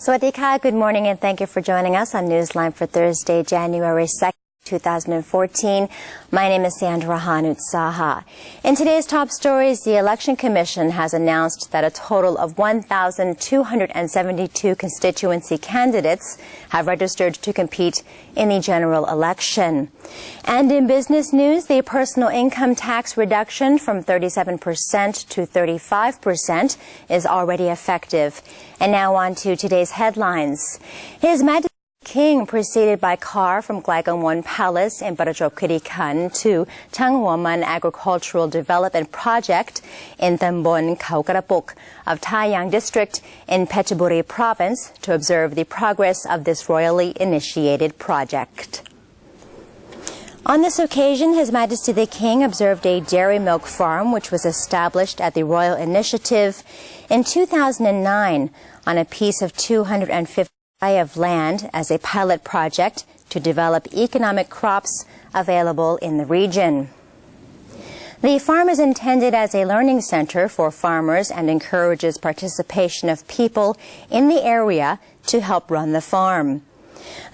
Swadika, good morning and thank you for joining us on Newsline for Thursday, January 2nd, 2014. My name is Sandra Hanut-Saha. In today's top stories, the Election Commission has announced that a total of 1,272 constituency candidates have registered to compete in the general election. And in business news, the personal income tax reduction from 37% to 35% is already effective. And now on to today's headlines. His Majesty King proceeded by car from Glaigangwon Palace in Parachokirikan to Changwoman Agricultural Development Project in Tambon Kaukarapuk of Taiyang District in Phetchaburi Province to observe the progress of this royally initiated project. On this occasion, His Majesty the King observed a dairy milk farm which was established at the Royal Initiative in 2009 on a piece of 250 of land as a pilot project to develop economic crops available in the region. The farm is intended as a learning center for farmers and encourages participation of people in the area to help run the farm.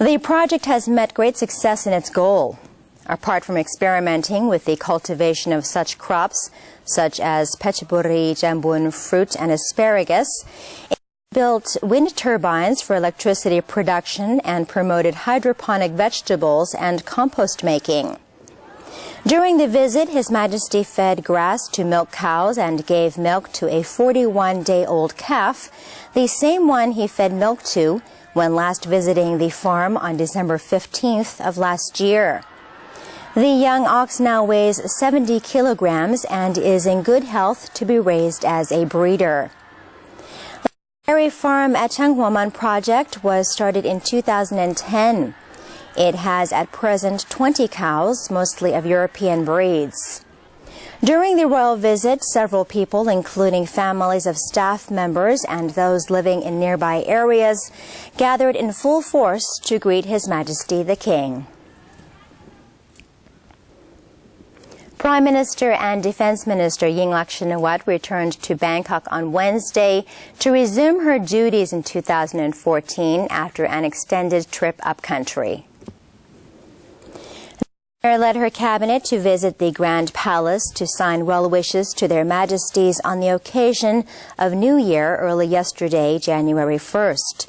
The project has met great success in its goal. Apart from experimenting with the cultivation of such crops, such as Phetchaburi, Jambun fruit and asparagus, built wind turbines for electricity production and promoted hydroponic vegetables and compost making. During the visit, His Majesty fed grass to milk cows and gave milk to a 41-day-old calf, the same one he fed milk to when last visiting the farm on December 15th of last year. The young ox now weighs 70 kilograms and is in good health to be raised as a breeder. The dairy farm at Changwoman project was started in 2010. It has at present 20 cows, mostly of European breeds. During the royal visit, several people, including families of staff members and those living in nearby areas, gathered in full force to greet His Majesty the King. Prime Minister and Defense Minister Yingluck Shinawatra returned to Bangkok on Wednesday to resume her duties in 2014 after an extended trip upcountry. The Premier led her cabinet to visit the Grand Palace to sign well wishes to their Majesties on the occasion of New Year early yesterday, January 1st.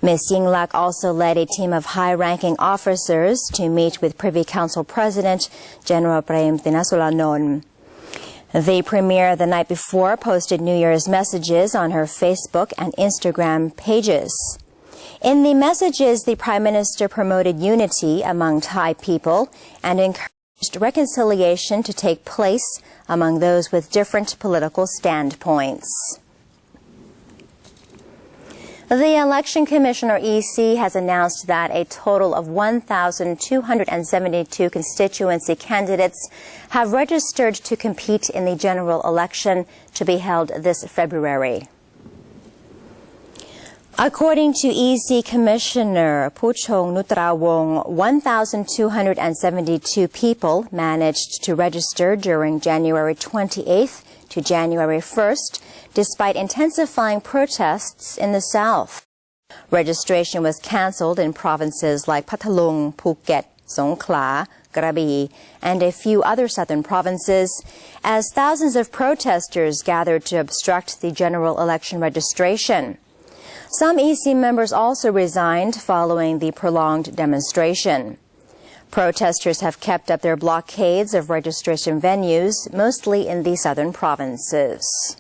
Ms. Yingluck also led a team of high-ranking officers to meet with Privy Council President General Prem Tinasulanon. The Premier the night before posted New Year's messages on her Facebook and Instagram pages. In the messages, the Prime Minister promoted unity among Thai people and encouraged reconciliation to take place among those with different political standpoints. The Election Commission, or EC, has announced that a total of 1,272 constituency candidates have registered to compete in the general election to be held this February. According to EC Commissioner Puchong Nutrawong, 1,272 people managed to register during January 28th to January 1st, despite intensifying protests in the south. Registration was cancelled in provinces like Pathalung, Phuket, Songkhla, Krabi, and a few other southern provinces, as thousands of protesters gathered to obstruct the general election registration. Some EC members also resigned following the prolonged demonstration. Protesters have kept up their blockades of registration venues, mostly in the southern provinces.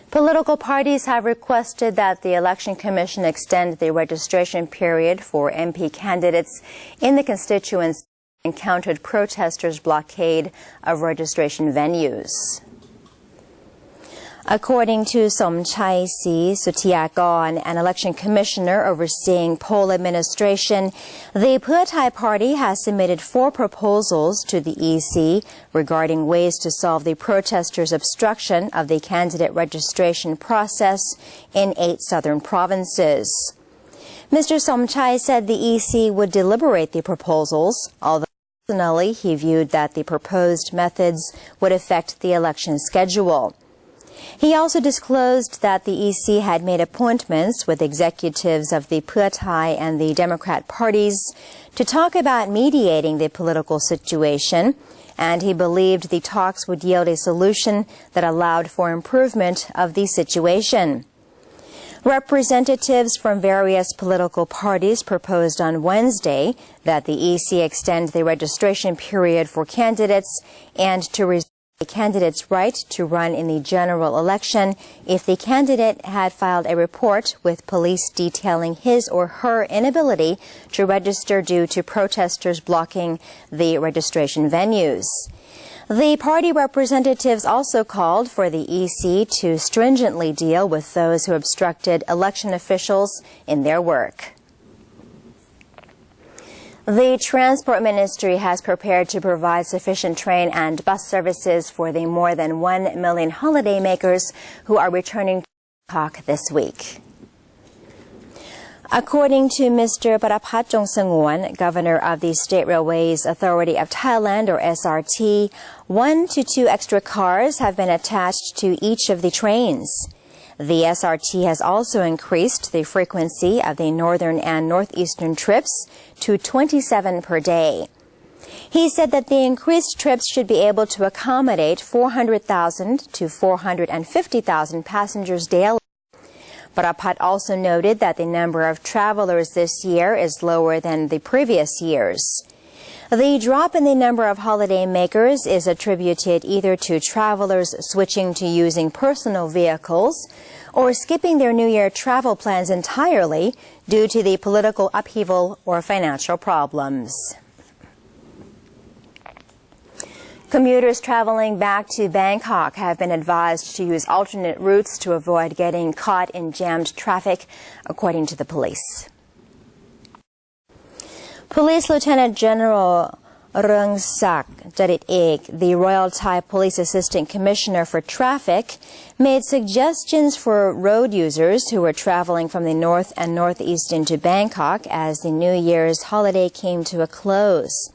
Political parties have requested that the Election Commission extend the registration period for MP candidates in the constituency that encountered protesters' blockade of registration venues. According to Somchai Si Sutiakorn, an election commissioner overseeing poll administration, the Pheu Thai party has submitted 4 proposals to the EC regarding ways to solve the protesters' obstruction of the candidate registration process in 8 southern provinces. Mr. Somchai said the EC would deliberate the proposals, although personally he viewed that the proposed methods would affect the election schedule. He also disclosed that the EC had made appointments with executives of the Pheu Thai and the Democrat parties to talk about mediating the political situation, and he believed the talks would yield a solution that allowed for improvement of the situation. Representatives from various political parties proposed on Wednesday that the EC extend the registration period for candidates and to reserve a candidate's right to run in the general election if the candidate had filed a report with police detailing his or her inability to register due to protesters blocking the registration venues. The party representatives also called for the EC to stringently deal with those who obstructed election officials in their work. The Transport Ministry has prepared to provide sufficient train and bus services for the more than 1 million holidaymakers who are returning to Bangkok this week. According to Mr. Parapat Jongseungwon, governor of the State Railways Authority of Thailand, or SRT, 1 to 2 extra cars have been attached to each of the trains. The SRT has also increased the frequency of the northern and northeastern trips to 27 per day. He said that the increased trips should be able to accommodate 400,000 to 450,000 passengers daily. Parapat also noted that the number of travelers this year is lower than the previous years. The drop in the number of holidaymakers is attributed either to travelers switching to using personal vehicles or skipping their New Year travel plans entirely due to the political upheaval or financial problems. Commuters traveling back to Bangkok have been advised to use alternate routes to avoid getting caught in jammed traffic, according to the police. Police Lieutenant General Rungsak Jarit Ek, the Royal Thai Police Assistant Commissioner for Traffic, made suggestions for road users who were traveling from the north and northeast into Bangkok as the New Year's holiday came to a close.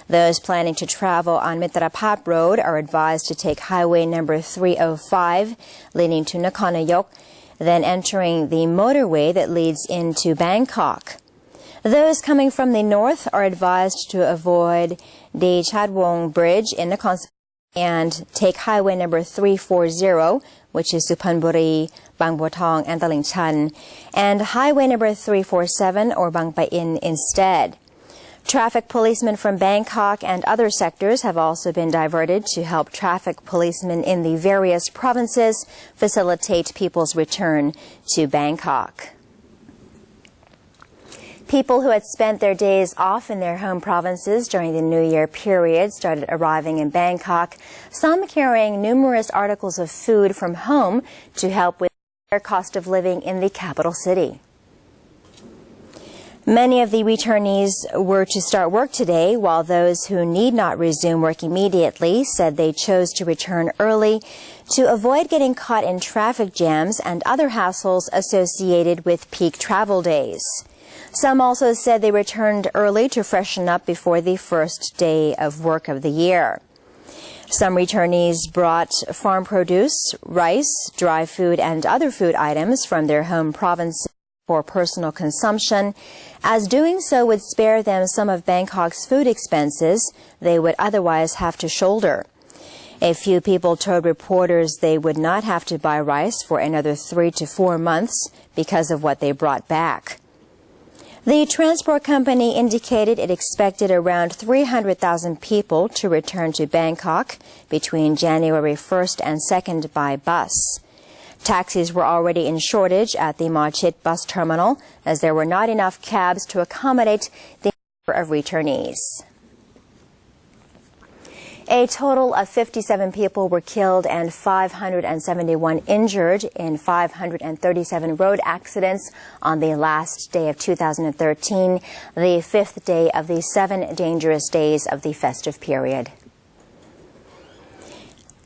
Those planning to travel on Mitrapat Road are advised to take highway number 305 leading to Nakhon Nayok, then entering the motorway that leads into Bangkok. Those coming from the north are advised to avoid the Chadwong Bridge in Nakhon and take highway number 340, which is Suphanburi, Bang Botong, and Talinchan, and highway number 347 or Bang Pa-in instead. Traffic policemen from Bangkok and other sectors have also been diverted to help traffic policemen in the various provinces facilitate people's return to Bangkok. People who had spent their days off in their home provinces during the New Year period started arriving in Bangkok, some carrying numerous articles of food from home to help with their cost of living in the capital city. Many of the returnees were to start work today, while those who need not resume work immediately said they chose to return early to avoid getting caught in traffic jams and other hassles associated with peak travel days. Some also said they returned early to freshen up before the first day of work of the year. Some returnees brought farm produce, rice, dry food, and other food items from their home provinces for personal consumption, as doing so would spare them some of Bangkok's food expenses they would otherwise have to shoulder. A few people told reporters they would not have to buy rice for another 3 to 4 months because of what they brought back. The transport company indicated it expected around 300,000 people to return to Bangkok between January 1st and 2nd by bus. Taxis were already in shortage at the Machit bus terminal as there were not enough cabs to accommodate the number of returnees. A total of 57 people were killed and 571 injured in 537 road accidents on the last day of 2013, the 5th day of the 7 dangerous days of the festive period.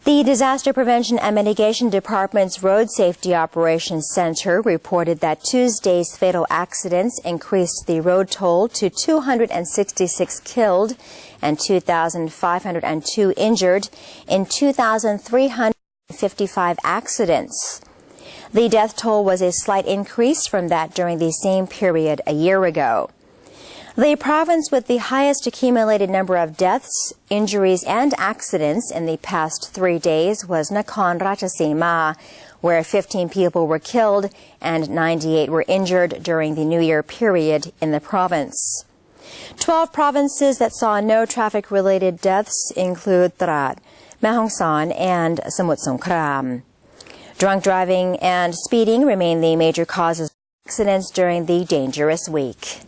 The Disaster Prevention and Mitigation Department's Road Safety Operations Center reported that Tuesday's fatal accidents increased the road toll to 266 killed and 2,502 injured in 2,300 55 accidents. The death toll was a slight increase from that during the same period a year ago. The province with the highest accumulated number of deaths, injuries, and accidents in the past 3 days was Nakhon Ratchasima, where 15 people were killed and 98 were injured during the New Year period in the province. 12 provinces that saw no traffic-related deaths include Trat, Mae Hong Son, and Samut Songkhram. Drunk driving and speeding remain the major causes of accidents during the dangerous week.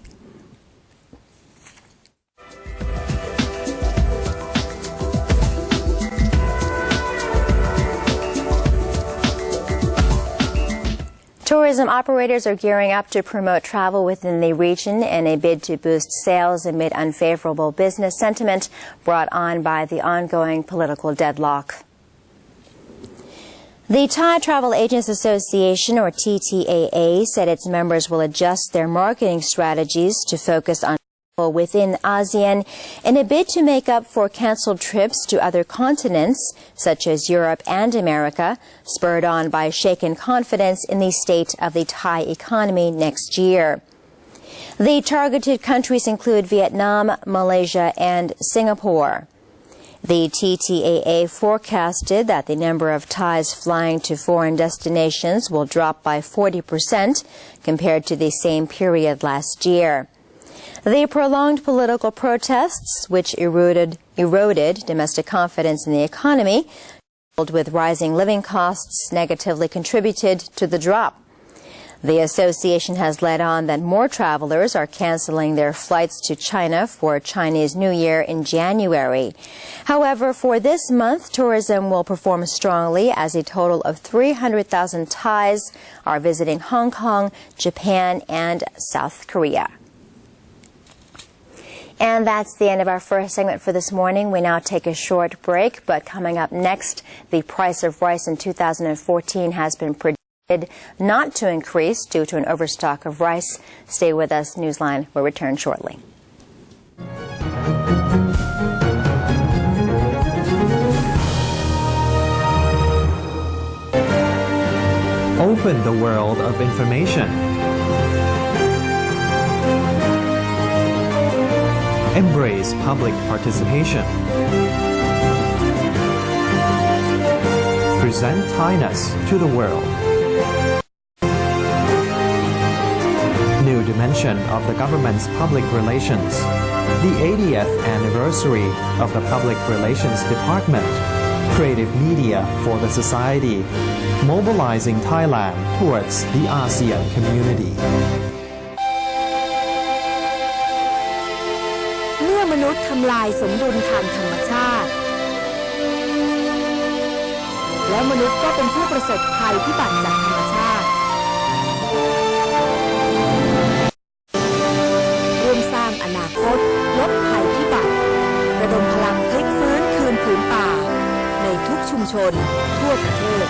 Tourism operators are gearing up to promote travel within the region in a bid to boost sales amid unfavorable business sentiment brought on by the ongoing political deadlock. The Thai Travel Agents Association, or TTAA, said its members will adjust their marketing strategies to focus on travel within ASEAN in a bid to make up for canceled trips to other continents, such as Europe and America, spurred on by shaken confidence in the state of the Thai economy next year. The targeted countries include Vietnam, Malaysia, and Singapore. The TTAA forecasted that the number of Thais flying to foreign destinations will drop by 40% compared to the same period last year. The prolonged political protests, which eroded domestic confidence in the economy, coupled with rising living costs, negatively contributed to the drop. The association has led on that more travelers are canceling their flights to China for Chinese New Year in January. However, for this month, tourism will perform strongly as a total of 300,000 Thais are visiting Hong Kong, Japan, and South Korea. And that's the end of our first segment for this morning. We now take a short break, but coming up next, the price of rice in 2014 has been predicted not to increase due to an overstock of rice. Stay with us, Newsline. We'll return shortly. Open the world of information. Embrace public participation. Present Thainess to the world. New dimension of the government's public relations. The 80th anniversary of the Public Relations Department. Creative media for the society. Mobilizing Thailand towards the ASEAN community. เมื่อมนุษย์ทำลายสมดุลทางธรรมชาติแล้วมนุษย์ก็เป็นผู้ประสบภัยพิบัติจากธรรมชาติร่วมสร้างอนาคตลดภัยพิบัติระดมพลังพลิกฟื้นคืนผืนป่าในทุกชุมชนทั่วประเทศ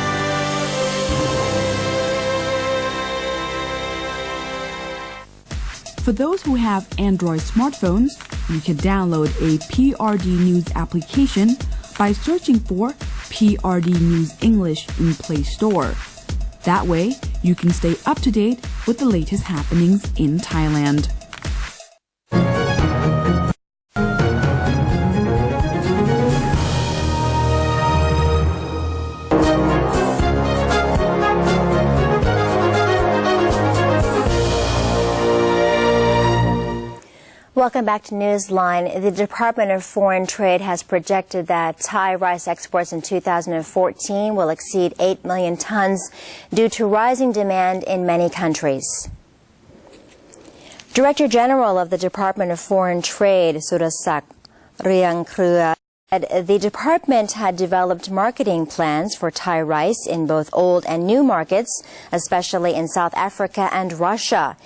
For those who have Android smartphones, you can download a PRD News application by searching for PRD News English in Play Store. That way, you can stay up to date with the latest happenings in Thailand. Welcome back to Newsline. The Department of Foreign Trade has projected that Thai rice exports in 2014 will exceed 8 million tons due to rising demand in many countries. Director General of the Department of Foreign Trade, Surasak Riangkrua, said the department had developed marketing plans for Thai rice in both old and new markets, especially in South Africa and Russia.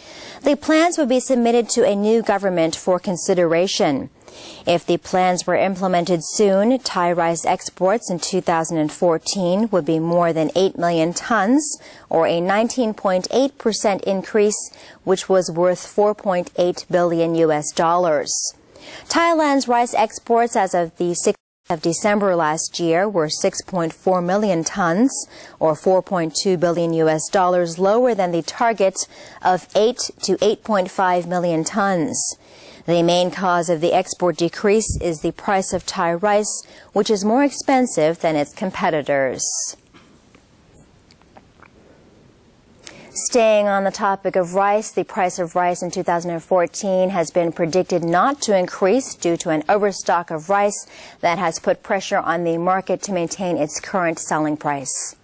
The plans would be submitted to a new government for consideration. If the plans were implemented soon, Thai rice exports in 2014 would be more than 8 million tons, or a 19.8% increase, which was worth $4.8 billion US. Thailand's rice exports as of the 6th of December last year were 6.4 million tons, or $4.2 billion lower than the target of 8 to 8.5 million tons. The main cause of the export decrease is the price of Thai rice, which is more expensive than its competitors. Staying on the topic of rice, the price of rice in 2014 has been predicted not to increase due to an overstock of rice that has put pressure on the market to maintain its current selling price.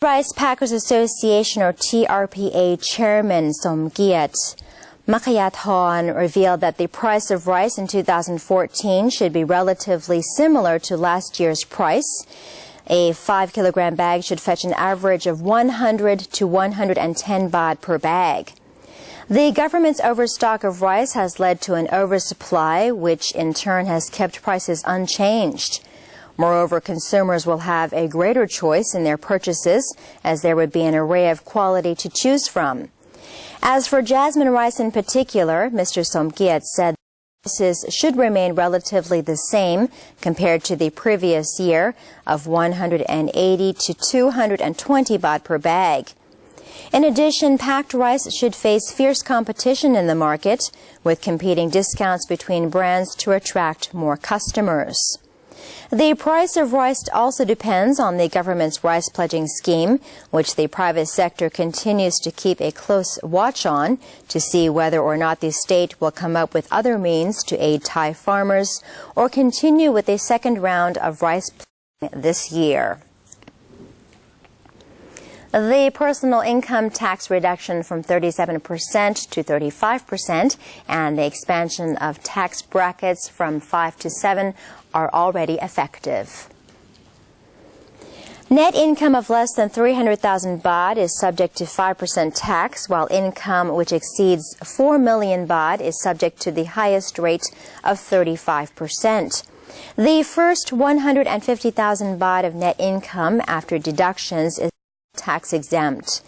Rice Packers Association, or TRPA Chairman Somkiat Makhayathon revealed that the price of rice in 2014 should be relatively similar to last year's price. A 5-kilogram bag should fetch an average of 100 to 110 baht per bag. The government's overstock of rice has led to an oversupply, which in turn has kept prices unchanged. Moreover, consumers will have a greater choice in their purchases, as there would be an array of quality to choose from. As for jasmine rice in particular, Mr. Somkiat said prices should remain relatively the same compared to the previous year of 180 to 220 baht per bag. In addition, packed rice should face fierce competition in the market, with competing discounts between brands to attract more customers. The price of rice also depends on the government's rice pledging scheme, which the private sector continues to keep a close watch on to see whether or not the state will come up with other means to aid Thai farmers or continue with a second round of rice pledging this year. The personal income tax reduction from 37% to 35% and the expansion of tax brackets from 5 to 7 are already effective. Net income of less than 300,000 baht is subject to 5% tax, while income which exceeds 4 million baht is subject to the highest rate of 35%. The first 150,000 baht of net income after deductions is tax exempt.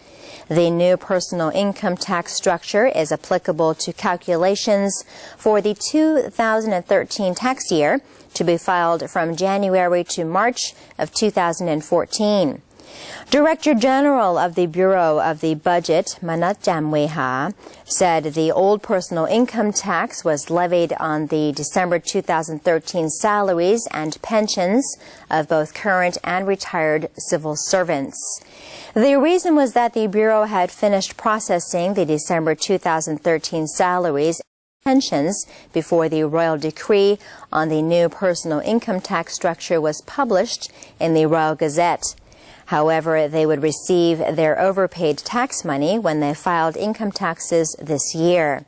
The new personal income tax structure is applicable to calculations for the 2013 tax year to be filed from January to March of 2014. Director General of the Bureau of the Budget, Manat Jamweha, said the old personal income tax was levied on the December 2013 salaries and pensions of both current and retired civil servants. The reason was that the Bureau had finished processing the December 2013 salaries and pensions before the royal decree on the new personal income tax structure was published in the Royal Gazette. However, they would receive their overpaid tax money when they filed income taxes this year.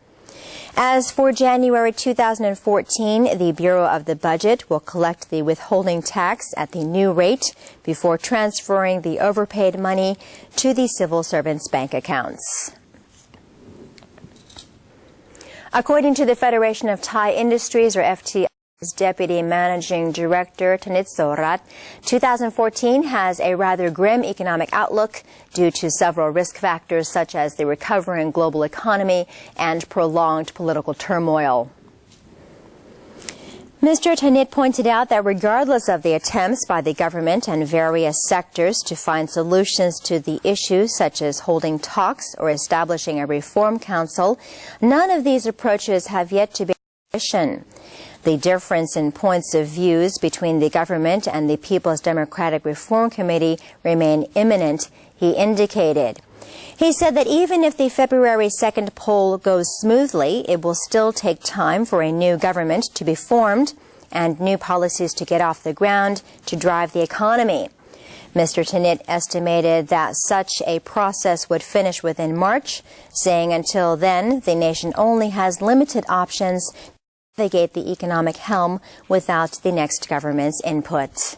As for January 2014, the Bureau of the Budget will collect the withholding tax at the new rate before transferring the overpaid money to the civil servants' bank accounts. According to the Federation of Thai Industries, or FTI, Deputy Managing Director Tanit Sorat, 2014 has a rather grim economic outlook due to several risk factors such as the recovering global economy and prolonged political turmoil. Mr. Tanit pointed out that regardless of the attempts by the government and various sectors to find solutions to the issues such as holding talks or establishing a reform council, none of these approaches have yet to be fruition. The difference in points of views between the government and the People's Democratic Reform Committee remain imminent, he indicated. He said that even if the February 2nd poll goes smoothly, it will still take time for a new government to be formed and new policies to get off the ground to drive the economy. Mr. Tanit estimated that such a process would finish within March, saying until then the nation only has limited options to navigate the economic helm without the next government's input.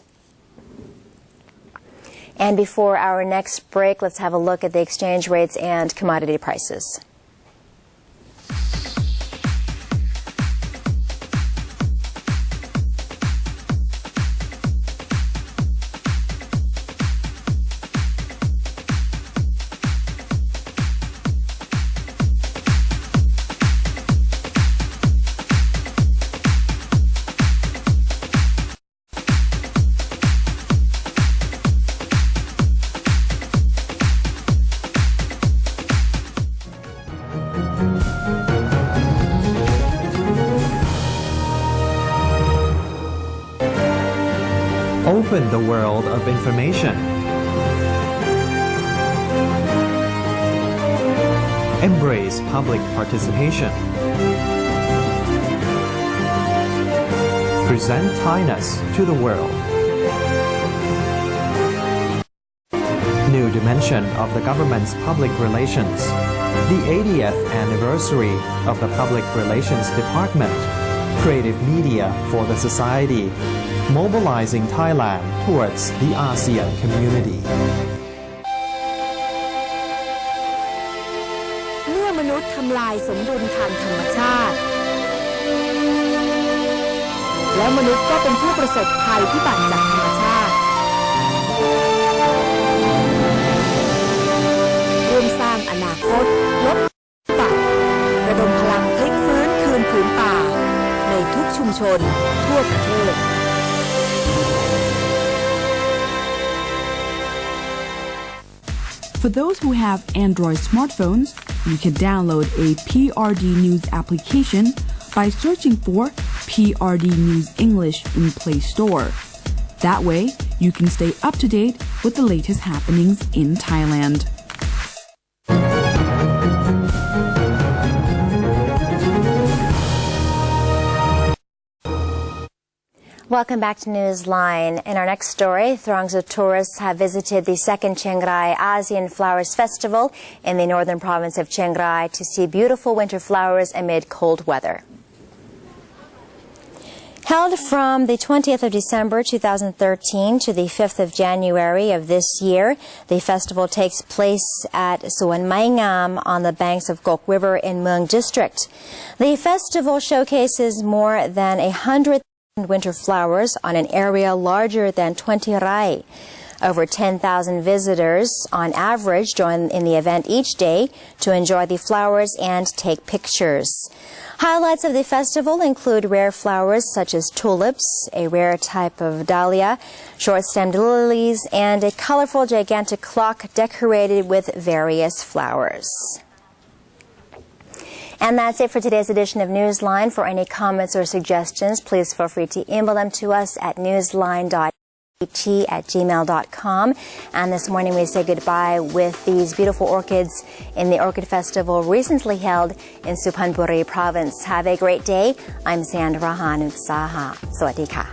And before our next break, let's have a look at the exchange rates and commodity prices. Open the world of information. Embrace public participation. Present Thailand to the world. New dimension of the government's public relations. The 80th anniversary of the Public Relations Department. Creative media for the society. Mobilizing Thailand towards the ASEAN community. เมื่อมนุษย์ทำลายสมดุลทางธรรมชาติแล้วมนุษย์ก็เป็นผู้ประสบภัยพิบัติจากธรรมชาติร่วมสร้างอนาคตลดปัดระดมพลังพลิกฟื้นคืนผืนป่าในทุกชุมชนทั่วประเทศFor those who have Android smartphones, you can download a PRD News application by searching for PRD News English in Play Store. That way, you can stay up to date with the latest happenings in Thailand. Welcome back to Newsline. In our next story, throngs of tourists have visited the second Chiang Rai ASEAN Flowers Festival in the northern province of Chiang Rai to see beautiful winter flowers amid cold weather. Held from the 20th of December 2013 to the 5th of January of this year, the festival takes place at Suan Mai Ngam on the banks of Gok River in Mueang District. The festival showcases more than 100 winter flowers on an area larger than 20 rai. Over 10,000 visitors on average join in the event each day to enjoy the flowers and take pictures. Highlights of the festival include rare flowers such as tulips, a rare type of dahlia, short-stemmed lilies, and a colorful gigantic clock decorated with various flowers. And that's it for today's edition of Newsline. For any comments or suggestions, please feel free to email them to us at newsline.at@gmail.com. And this morning we say goodbye with these beautiful orchids in the Orchid Festival recently held in Suphanburi Province. Have a great day. I'm Sandra Hanutsaha. Sawadee ka.